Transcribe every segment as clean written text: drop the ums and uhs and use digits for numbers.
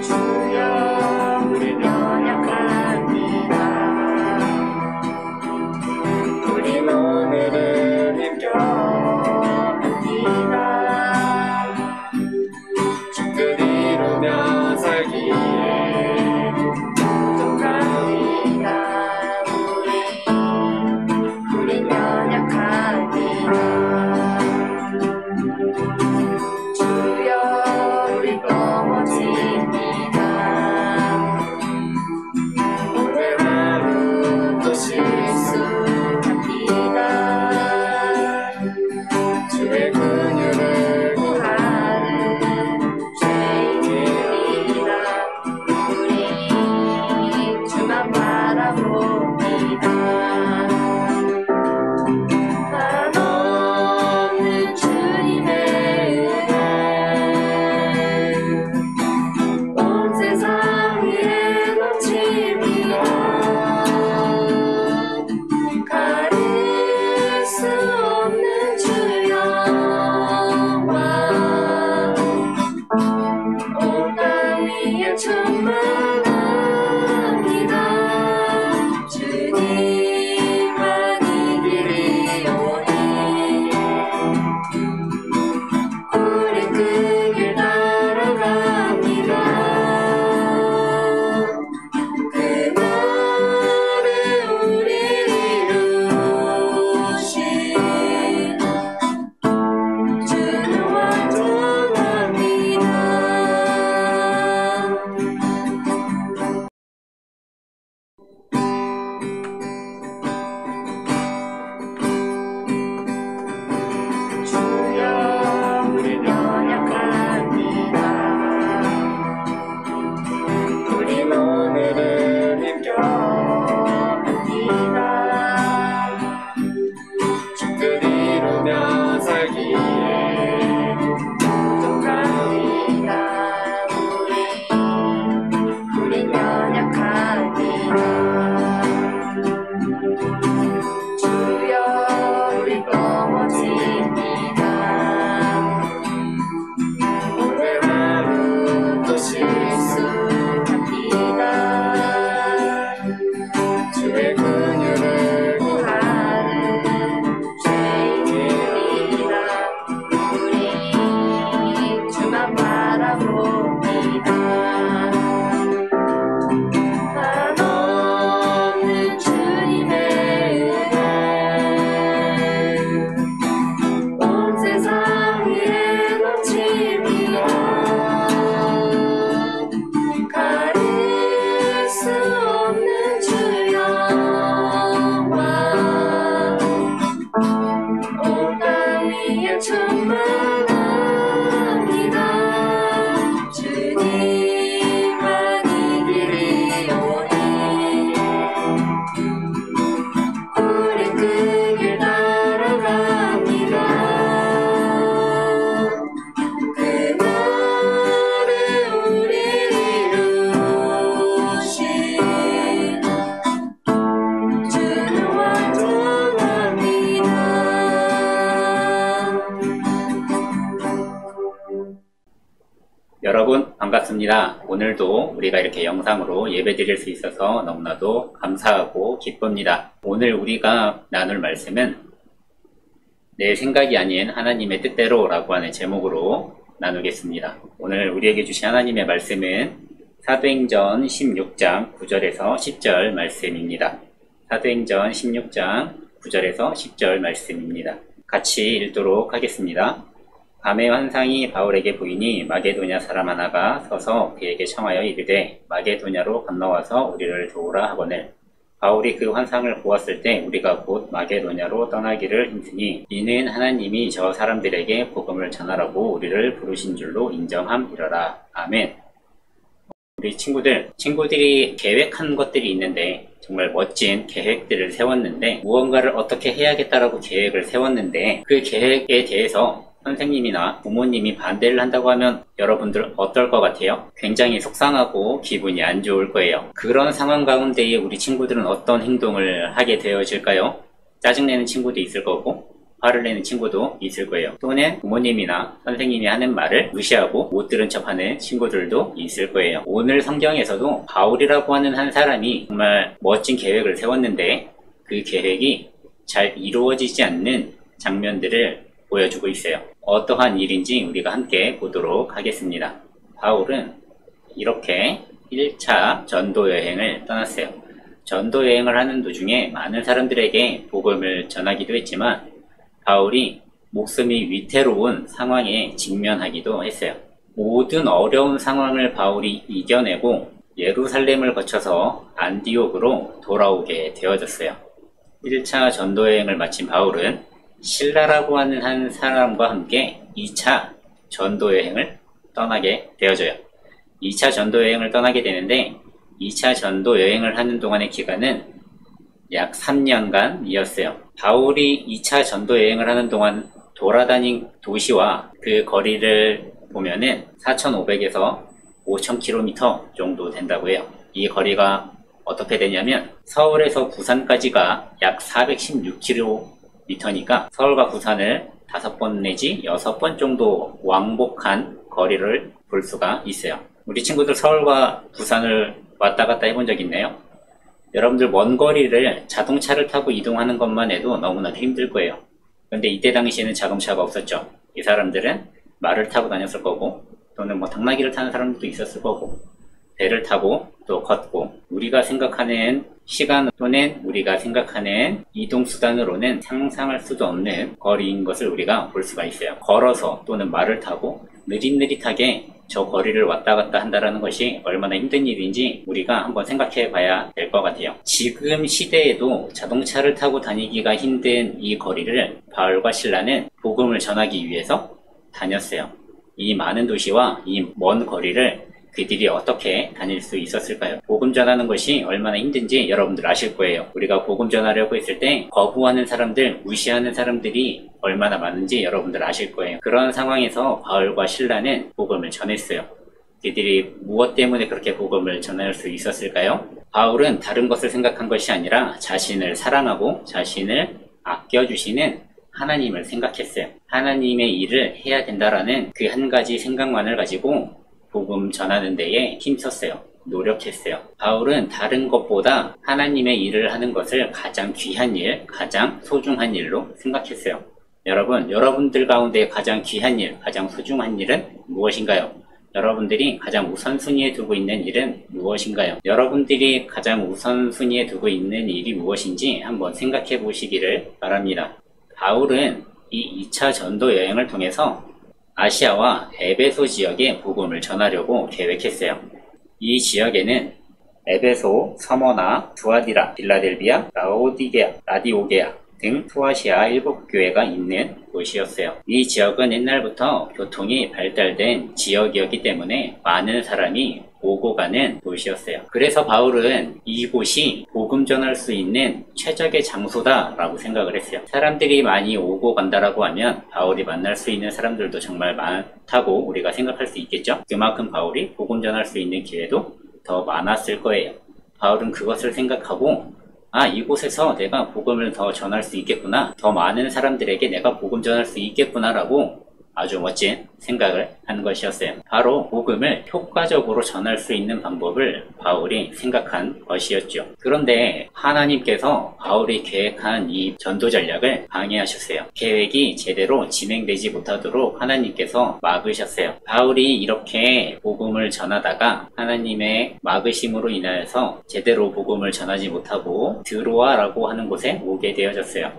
주여 우리 연약합니다. 우린 오늘은 힘겨웁니다. 주를 이루며 살기에 부족합니다. 우린 연약합니다. 주여 우리 넘어집니다. 오늘 하루도 실수합니다. 주의 긍휼을 구하는 죄인입니다. 우리 주만 바라봅니다. 한없는 주님의 은혜 온 세상 위에 넘칩니다. 가릴 수 없는 주 영광 온 땅 위에 충만합니다. 주님만 이 길이 오니 우리 그 길 따라갑니다. 그날에 우리를 이루신 주는 완전합니다. 주여 우리 연약합니다. 우린 오늘은 힘겨웁니다. 주를 이루며 살기에 부족합니다. 우린 연약합니다. 주여 우리 넘어집니다. 오늘 하루도 실수합니다. 주의 긍휼을 구하는 죄인입니다. 우리 주만 바라봅니다. 한없는 주님의 은혜 온 세상 위에 넘칩니다. 가릴 수 없는 주 영광 온 땅 위에 충만합니다. 주님만 이 길이 오니 우리 그 길 따라갑니다. 그날에 우리를 이루신 주는 완전합니다. 여러분 반갑습니다. 오늘도 우리가 이렇게 영상으로 예배 드릴 수 있어서 너무나도 감사하고 기쁩니다. 오늘 우리가 나눌 말씀은 내 생각이 아닌 하나님의 뜻대로 라고 하는 제목으로 나누겠습니다. 오늘 우리에게 주신 하나님의 말씀은 사도행전 16장 9절에서 10절 말씀입니다. 사도행전 16장 9절에서 10절 말씀입니다. 같이 읽도록 하겠습니다. 밤에 환상이 바울에게 보이니 마게도냐 사람 하나가 서서 그에게 청하여 이르되 마게도냐로 건너와서 우리를 도우라 하거늘 바울이 그 환상을 보았을 때 우리가 곧 마게도냐로 떠나기를 힘쓰니 이는 하나님이 저 사람들에게 복음을 전하라고 우리를 부르신 줄로 인정함이러라. 아멘. 우리 친구들이 계획한 것들이 있는데 정말 멋진 계획들을 세웠는데 무언가를 어떻게 해야겠다라고 계획을 세웠는데 그 계획에 대해서 선생님이나 부모님이 반대를 한다고 하면 여러분들 어떨 것 같아요? 굉장히 속상하고 기분이 안 좋을 거예요. 그런 상황 가운데에 우리 친구들은 어떤 행동을 하게 되어질까요? 짜증내는 친구도 있을 거고 화를 내는 친구도 있을 거예요. 또는 부모님이나 선생님이 하는 말을 무시하고 못 들은 척하는 친구들도 있을 거예요. 오늘 성경에서도 바울이라고 하는 한 사람이 정말 멋진 계획을 세웠는데 그 계획이 잘 이루어지지 않는 장면들을 보여주고 있어요. 어떠한 일인지 우리가 함께 보도록 하겠습니다. 바울은 이렇게 1차 전도 여행을 떠났어요. 전도 여행을 하는 도중에 많은 사람들에게 복음을 전하기도 했지만 바울이 목숨이 위태로운 상황에 직면하기도 했어요. 모든 어려운 상황을 바울이 이겨내고 예루살렘을 거쳐서 안디옥으로 돌아오게 되어졌어요. 1차 전도 여행을 마친 바울은 실라라고 하는 한 사람과 함께 2차 전도 여행을 떠나게 되어져요. 2차 전도 여행을 떠나게 되는데 2차 전도 여행을 하는 동안의 기간은 약 3년간이었어요. 바울이 2차 전도 여행을 하는 동안 돌아다닌 도시와 그 거리를 보면은 4,500에서 5,000km 정도 된다고 해요. 이 거리가 어떻게 되냐면 서울에서 부산까지가 약 416km니까 서울과 부산을 5번 내지 6번 정도 왕복한 거리를 볼 수가 있어요. 우리 친구들 서울과 부산을 왔다 갔다 해본 적 있나요? 여러분들 먼 거리를 자동차를 타고 이동하는 것만 해도 너무나도 힘들 거예요. 그런데 이때 당시에는 자동차가 없었죠. 이 사람들은 말을 타고 다녔을 거고 또는 뭐 당나귀를 타는 사람들도 있었을 거고 배를 타고 또 걷고 우리가 생각하는 시간 또는 우리가 생각하는 이동수단으로는 상상할 수도 없는 거리인 것을 우리가 볼 수가 있어요. 걸어서 또는 말을 타고 느릿느릿하게 저 거리를 왔다 갔다 한다는 것이 얼마나 힘든 일인지 우리가 한번 생각해 봐야 될 것 같아요. 지금 시대에도 자동차를 타고 다니기가 힘든 이 거리를 바울과 실라는 복음을 전하기 위해서 다녔어요. 이 많은 도시와 이 먼 거리를 그들이 어떻게 다닐 수 있었을까요? 복음 전하는 것이 얼마나 힘든지 여러분들 아실 거예요. 우리가 복음 전하려고 했을 때 거부하는 사람들, 무시하는 사람들이 얼마나 많은지 여러분들 아실 거예요. 그런 상황에서 바울과 실라는 복음을 전했어요. 그들이 무엇 때문에 그렇게 복음을 전할 수 있었을까요? 바울은 다른 것을 생각한 것이 아니라 자신을 사랑하고 자신을 아껴주시는 하나님을 생각했어요. 하나님의 일을 해야 된다라는 그 한 가지 생각만을 가지고 복음 전하는 데에 힘썼어요. 노력했어요. 바울은 다른 것보다 하나님의 일을 하는 것을 가장 귀한 일, 가장 소중한 일로 생각했어요. 여러분, 여러분들 가운데 가장 귀한 일, 가장 소중한 일은 무엇인가요? 여러분들이 가장 우선순위에 두고 있는 일은 무엇인가요? 여러분들이 가장 우선순위에 두고 있는 일이 무엇인지 한번 생각해 보시기를 바랍니다. 바울은 이 2차 전도 여행을 통해서 아시아와 에베소 지역에 복음을 전하려고 계획했어요. 이 지역에는 에베소, 서머나, 두아디라, 빌라델비아, 라디오게아 등 소아시아 7교회가 있는 곳이었어요. 이 지역은 옛날부터 교통이 발달된 지역이었기 때문에 많은 사람이 오고 가는 곳이었어요. 그래서 바울은 이곳이 복음 전할 수 있는 최적의 장소다라고 생각을 했어요. 사람들이 많이 오고 간다라고 하면 바울이 만날 수 있는 사람들도 정말 많다고 우리가 생각할 수 있겠죠. 그만큼 바울이 복음 전할 수 있는 기회도 더 많았을 거예요. 바울은 그것을 생각하고 이곳에서 내가 복음을 더 전할 수 있겠구나, 더 많은 사람들에게 내가 복음 전할 수 있겠구나라고 아주 멋진 생각을 한 것이었어요. 바로 복음을 효과적으로 전할 수 있는 방법을 바울이 생각한 것이었죠. 그런데 하나님께서 바울이 계획한 이 전도 전략을 방해하셨어요. 계획이 제대로 진행되지 못하도록 하나님께서 막으셨어요. 바울이 이렇게 복음을 전하다가 하나님의 막으심으로 인하여서 제대로 복음을 전하지 못하고 드로아라고 하는 곳에 오게 되어졌어요.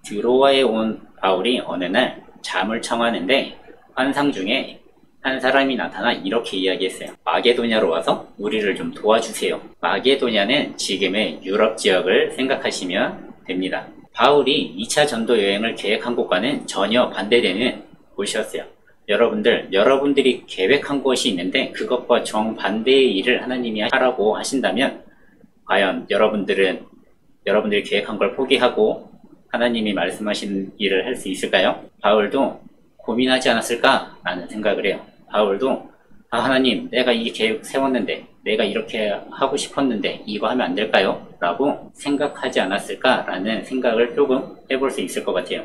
드로아에 온 바울이 어느 날 잠을 청하는데 환상 중에 한 사람이 나타나 이렇게 이야기했어요. 마게도냐로 와서 우리를 좀 도와주세요. 마게도냐는 지금의 유럽 지역을 생각하시면 됩니다. 바울이 2차 전도 여행을 계획한 곳과는 전혀 반대되는 곳이었어요. 여러분들이 계획한 것이 있는데 그것과 정반대의 일을 하나님이 하라고 하신다면 과연 여러분들이 계획한 걸 포기하고 하나님이 말씀하신 일을 할 수 있을까요? 바울도 고민하지 않았을까? 라는 생각을 해요. 바울도 하나님, 내가 이 계획 세웠는데 내가 이렇게 하고 싶었는데 이거 하면 안 될까요? 라고 생각하지 않았을까라는 생각을 조금 해볼 수 있을 것 같아요.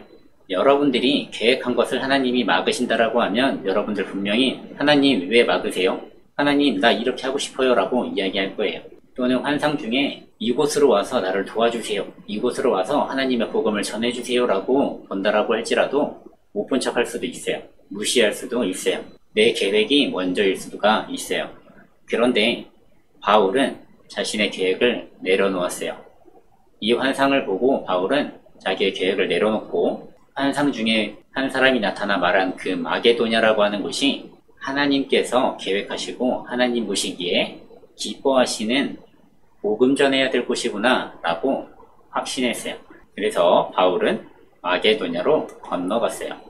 여러분들이 계획한 것을 하나님이 막으신다라고 하면 여러분들 분명히 하나님 왜 막으세요? 하나님 나 이렇게 하고 싶어요 라고 이야기할 거예요. 또는 환상 중에 이곳으로 와서 나를 도와주세요. 이곳으로 와서 하나님의 복음을 전해주세요 라고 본다라고 할지라도 못 본 척 할 수도 있어요. 무시할 수도 있어요. 내 계획이 먼저일 수가 있어요. 그런데 바울은 자신의 계획을 내려놓았어요. 이 환상을 보고 바울은 자기의 계획을 내려놓고 환상 중에 한 사람이 나타나 말한 그 마게도냐라고 하는 곳이 하나님께서 계획하시고 하나님 보시기에 기뻐하시는 복음 전해야 될 곳이구나 라고 확신했어요. 그래서 바울은 마게도냐로 건너갔어요.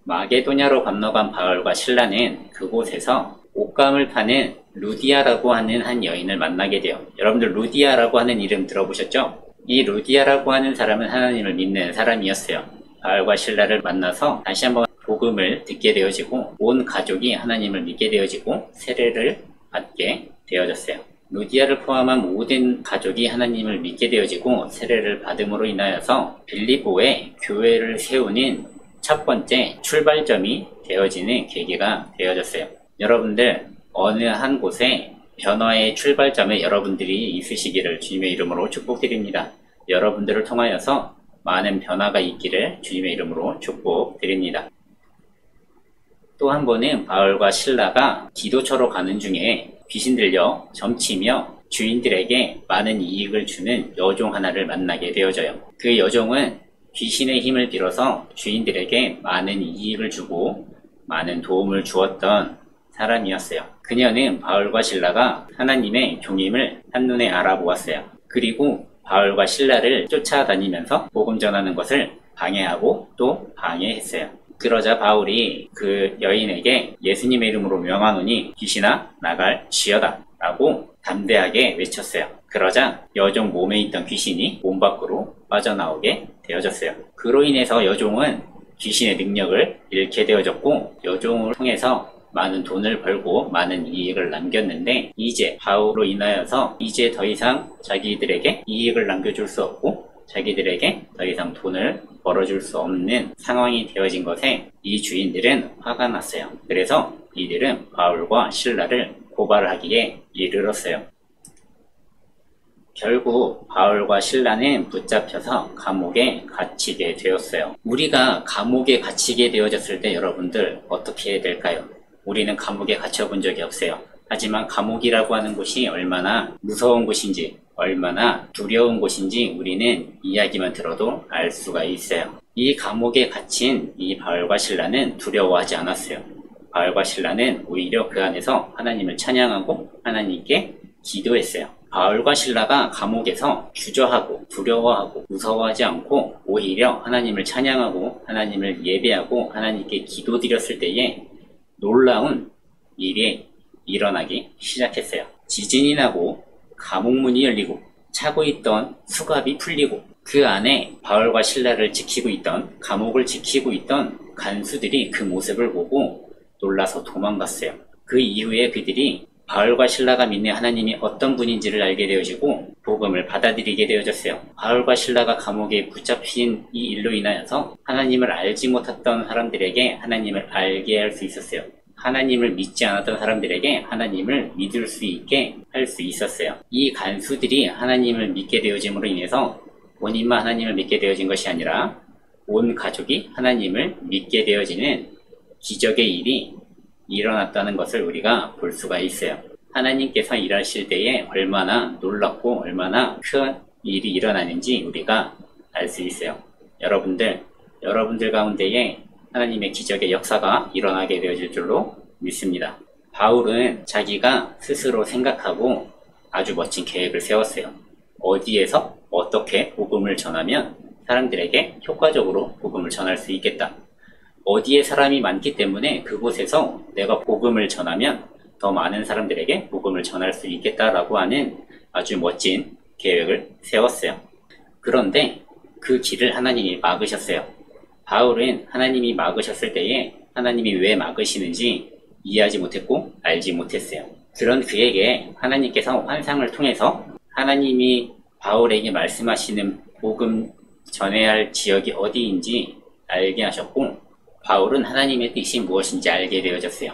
마게도냐로 건너간 바울과 실라는 그곳에서 옷감을 파는 루디아라고 하는 한 여인을 만나게 돼요. 여러분들 루디아라고 하는 이름 들어보셨죠? 이 루디아라고 하는 사람은 하나님을 믿는 사람이었어요. 바울과 실라를 만나서 다시 한번 복음을 듣게 되어지고 온 가족이 하나님을 믿게 되어지고 세례를 받게 되어졌어요. 루디아를 포함한 모든 가족이 하나님을 믿게 되어지고 세례를 받음으로 인하여서 빌립보에 교회를 세우는 첫 번째 출발점이 되어지는 계기가 되어졌어요. 여러분들 어느 한 곳에 변화의 출발점에 여러분들이 있으시기를 주님의 이름으로 축복드립니다. 여러분들을 통하여서 많은 변화가 있기를 주님의 이름으로 축복드립니다. 또 한 번은 바울과 실라가 기도처로 가는 중에 귀신 들려 점치며 주인들에게 많은 이익을 주는 여종 하나를 만나게 되어져요. 그 여종은 귀신의 힘을 빌어서 주인들에게 많은 이익을 주고 많은 도움을 주었던 사람이었어요. 그녀는 바울과 실라가 하나님의 종임을 한눈에 알아보았어요. 그리고 바울과 실라를 쫓아다니면서 복음 전하는 것을 방해하고 또 방해했어요. 그러자 바울이 그 여인에게 예수님의 이름으로 명하노니 귀신아 나갈지어다 라고 담대하게 외쳤어요. 그러자 여종 몸에 있던 귀신이 몸 밖으로 빠져나오게 되어졌어요. 그로 인해서 여종은 귀신의 능력을 잃게 되어졌고 여종을 통해서 많은 돈을 벌고 많은 이익을 남겼는데 이제 바울로 인하여서 이제 더 이상 자기들에게 이익을 남겨줄 수 없고 자기들에게 더 이상 돈을 벌어줄 수 없는 상황이 되어진 것에 이 주인들은 화가 났어요. 그래서 이들은 바울과 실라를 고발하기에 이르렀어요. 결국 바울과 실라는 붙잡혀서 감옥에 갇히게 되었어요. 우리가 감옥에 갇히게 되어졌을 때 여러분들 어떻게 해야 될까요? 우리는 감옥에 갇혀본 적이 없어요. 하지만 감옥이라고 하는 곳이 얼마나 무서운 곳인지 얼마나 두려운 곳인지 우리는 이야기만 들어도 알 수가 있어요. 이 감옥에 갇힌 이 바울과 실라는 두려워하지 않았어요. 바울과 실라는 오히려 그 안에서 하나님을 찬양하고 하나님께 기도했어요. 바울과 실라가 감옥에서 주저하고 두려워하고 무서워하지 않고 오히려 하나님을 찬양하고 하나님을 예배하고 하나님께 기도드렸을 때에 놀라운 일이 일어나기 시작했어요. 지진이 나고 감옥문이 열리고 차고 있던 수갑이 풀리고 그 안에 바울과 실라를 지키고 있던 감옥을 지키고 있던 간수들이 그 모습을 보고 놀라서 도망갔어요. 그 이후에 그들이 바울과 실라가 믿는 하나님이 어떤 분인지를 알게 되어지고 복음을 받아들이게 되어졌어요. 바울과 실라가 감옥에 붙잡힌 이 일로 인하여서 하나님을 알지 못했던 사람들에게 하나님을 알게 할 수 있었어요. 하나님을 믿지 않았던 사람들에게 하나님을 믿을 수 있게 할 수 있었어요. 이 간수들이 하나님을 믿게 되어짐으로 인해서 본인만 하나님을 믿게 되어진 것이 아니라 온 가족이 하나님을 믿게 되어지는 기적의 일이 일어났다는 것을 우리가 볼 수가 있어요. 하나님께서 일하실 때에 얼마나 놀랍고 얼마나 큰 일이 일어나는지 우리가 알 수 있어요. 여러분들 가운데에 하나님의 기적의 역사가 일어나게 되어질 줄로 믿습니다. 바울은 자기가 스스로 생각하고 아주 멋진 계획을 세웠어요. 어디에서 어떻게 복음을 전하면 사람들에게 효과적으로 복음을 전할 수 있겠다. 어디에 사람이 많기 때문에 그곳에서 내가 복음을 전하면 더 많은 사람들에게 복음을 전할 수 있겠다라고 하는 아주 멋진 계획을 세웠어요. 그런데 그 길을 하나님이 막으셨어요. 바울은 하나님이 막으셨을 때에 하나님이 왜 막으시는지 이해하지 못했고 알지 못했어요. 그런 그에게 하나님께서 환상을 통해서 하나님이 바울에게 말씀하시는 복음 전해야 할 지역이 어디인지 알게 하셨고, 바울은 하나님의 뜻이 무엇인지 알게 되어졌어요.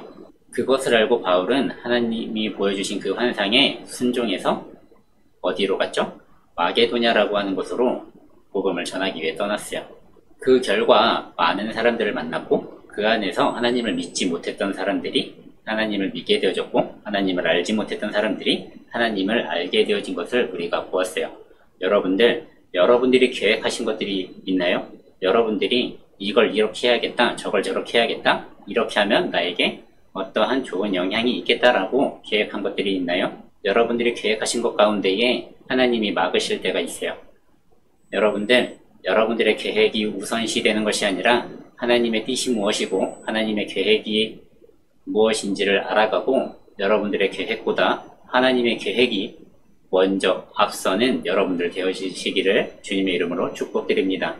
그것을 알고 바울은 하나님이 보여주신 그 환상에 순종해서 어디로 갔죠? 마게도냐라고 하는 곳으로 복음을 전하기 위해 떠났어요. 그 결과 많은 사람들을 만났고, 그 안에서 하나님을 믿지 못했던 사람들이 하나님을 믿게 되어졌고, 하나님을 알지 못했던 사람들이 하나님을 알게 되어진 것을 우리가 보았어요. 여러분들이 계획하신 것들이 있나요? 여러분들이 이걸 이렇게 해야겠다, 저걸 저렇게 해야겠다, 이렇게 하면 나에게 어떠한 좋은 영향이 있겠다라고 계획한 것들이 있나요? 여러분들이 계획하신 것 가운데에 하나님이 막으실 때가 있어요. 여러분들의 계획이 우선시 되는 것이 아니라 하나님의 뜻이 무엇이고 하나님의 계획이 무엇인지를 알아가고, 여러분들의 계획보다 하나님의 계획이 먼저 앞서는 여러분들 되어지시기를 주님의 이름으로 축복드립니다.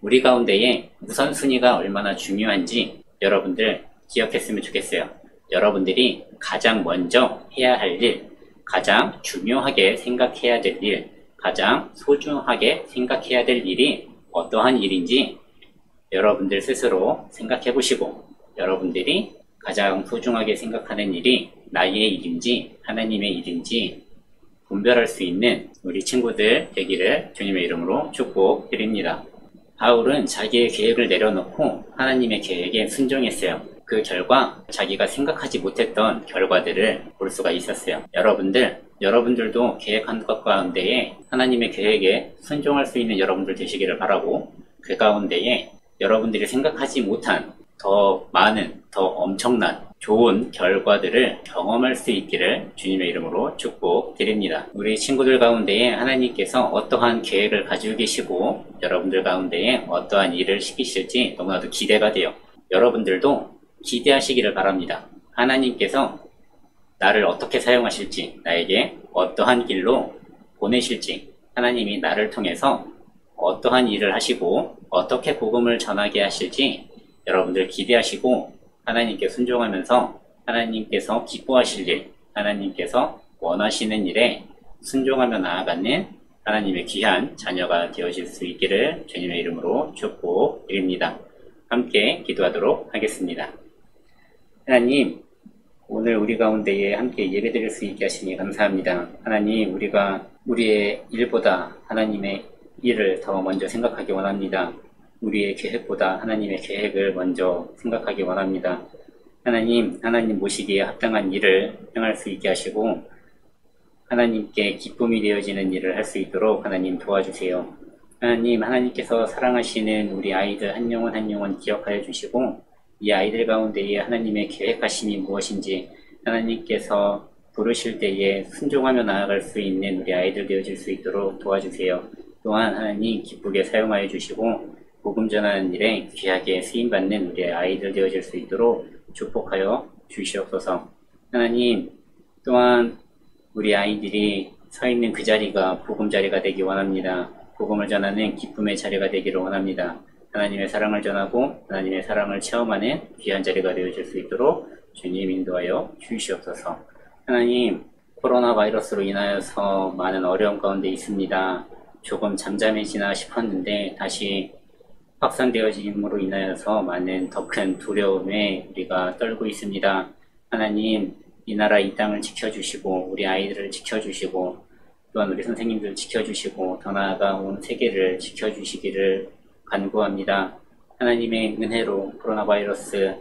우리 가운데에 우선순위가 얼마나 중요한지 여러분들 기억했으면 좋겠어요. 여러분들이 가장 먼저 해야 할 일, 가장 중요하게 생각해야 될 일, 가장 소중하게 생각해야 될 일이 어떠한 일인지 여러분들 스스로 생각해 보시고, 여러분들이 가장 소중하게 생각하는 일이 나의 일인지 하나님의 일인지 분별할 수 있는 우리 친구들 되기를 주님의 이름으로 축복드립니다. 바울은 자기의 계획을 내려놓고 하나님의 계획에 순종했어요. 그 결과 자기가 생각하지 못했던 결과들을 볼 수가 있었어요. 여러분들도 계획한 것 가운데에 하나님의 계획에 순종할 수 있는 여러분들 되시기를 바라고, 그 가운데에 여러분들이 생각하지 못한 더 많은, 더 엄청난 좋은 결과들을 경험할 수 있기를 주님의 이름으로 축복드립니다. 우리 친구들 가운데에 하나님께서 어떠한 계획을 가지고 계시고 여러분들 가운데에 어떠한 일을 시키실지 너무나도 기대가 돼요. 여러분들도 기대하시기를 바랍니다. 하나님께서 나를 어떻게 사용하실지, 나에게 어떠한 길로 보내실지, 하나님이 나를 통해서 어떠한 일을 하시고 어떻게 복음을 전하게 하실지 여러분들 기대하시고, 하나님께 순종하면서 하나님께서 기뻐하실 일, 하나님께서 원하시는 일에 순종하며 나아가는 하나님의 귀한 자녀가 되어질 수 있기를 주님의 이름으로 축복드립니다. 함께 기도하도록 하겠습니다. 하나님, 오늘 우리 가운데에 함께 예배드릴 수 있게 하시니 감사합니다. 하나님, 우리가 우리의 일보다 하나님의 일을 더 먼저 생각하기 원합니다. 우리의 계획보다 하나님의 계획을 먼저 생각하기 원합니다. 하나님 모시기에 합당한 일을 행할 수 있게 하시고 하나님께 기쁨이 되어지는 일을 할 수 있도록 하나님 도와주세요. 하나님께서 사랑하시는 우리 아이들 한 영혼 한 영혼 기억하여 주시고, 이 아이들 가운데에 하나님의 계획하심이 무엇인지 하나님께서 부르실 때에 순종하며 나아갈 수 있는 우리 아이들 되어질 수 있도록 도와주세요. 또한 하나님 기쁘게 사용하여 주시고 복음 전하는 일에 귀하게 쓰임받는 우리 아이들 되어질 수 있도록 축복하여 주시옵소서. 하나님, 또한 우리 아이들이 서 있는 그 자리가 복음 자리가 되기 원합니다. 복음을 전하는 기쁨의 자리가 되기를 원합니다. 하나님의 사랑을 전하고 하나님의 사랑을 체험하는 귀한 자리가 되어질 수 있도록 주님 인도하여 주시옵소서. 하나님, 코로나 바이러스로 인하여서 많은 어려움 가운데 있습니다. 조금 잠잠해지나 싶었는데 다시 확산되어짐으로 인하여서 많은 더 큰 두려움에 우리가 떨고 있습니다. 하나님, 이 나라 이 땅을 지켜주시고 우리 아이들을 지켜주시고 또한 우리 선생님들 지켜주시고 더 나아가 온 세계를 지켜주시기를 간구합니다. 하나님의 은혜로 코로나 바이러스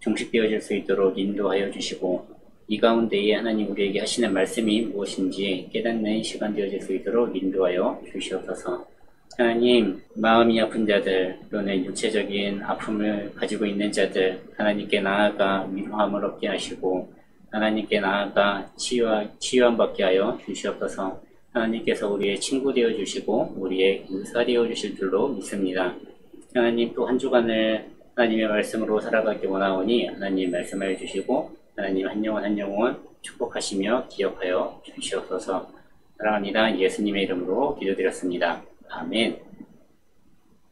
종식되어질 수 있도록 인도하여 주시고, 이 가운데에 하나님 우리에게 하시는 말씀이 무엇인지 깨닫는 시간 되어질 수 있도록 인도하여 주시옵소서. 하나님, 마음이 아픈 자들 또는 육체적인 아픔을 가지고 있는 자들 하나님께 나아가 위로함을 얻게 하시고 하나님께 나아가 치유함 받게 하여 주시옵소서. 하나님께서 우리의 친구 되어 주시고 우리의 의사 되어 주실 줄로 믿습니다. 하나님, 또 한 주간을 하나님의 말씀으로 살아가기 원하오니 하나님 말씀하여 주시고 하나님 한 영혼 한 영혼 축복하시며 기억하여 주시옵소서. 사랑합니다. 예수님의 이름으로 기도드렸습니다. 아멘.